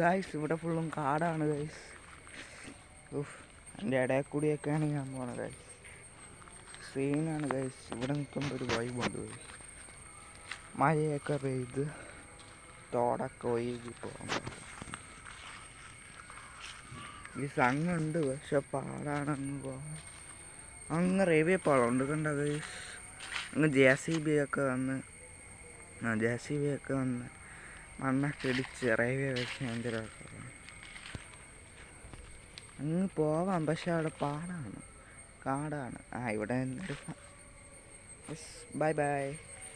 Guys ഇവിടെ ഫുള്ളും കാടാണ് ഗൈസ്. എൻ്റെ ഇടയിൽ കൂടിയൊക്കെയാണ് ഞാൻ പോകുന്നത് ഗൈസ്. സീനാണ് ഗൈസ്. ഇവിടെ നിൽക്കുമ്പോൾ ഒരു വൈബുണ്ട് ഗൈസ്. മഴയൊക്കെ പെയ്ത് തോടൊക്കെ ഒഴുകി പോകാൻ ഗൈസ്. അങ്ങുണ്ട് പക്ഷെ പാടാണ് അങ്ങ് പോകാൻ. അങ്ങ് റെയിൽവേ പാളമുണ്ട് കണ്ട ഗൈസ്. അങ്ങ് JCB ഒക്കെ വന്ന് മണ്ണൊക്കെ ഇടിച്ച് റെയിൽവേ വെച്ച് ഭയങ്കരമൊക്കെ അങ്ങ് പോവാം. പക്ഷെ അവിടെ പാടാണ്, കാടാണ്. ഇവിടെ ബൈ ബൈ.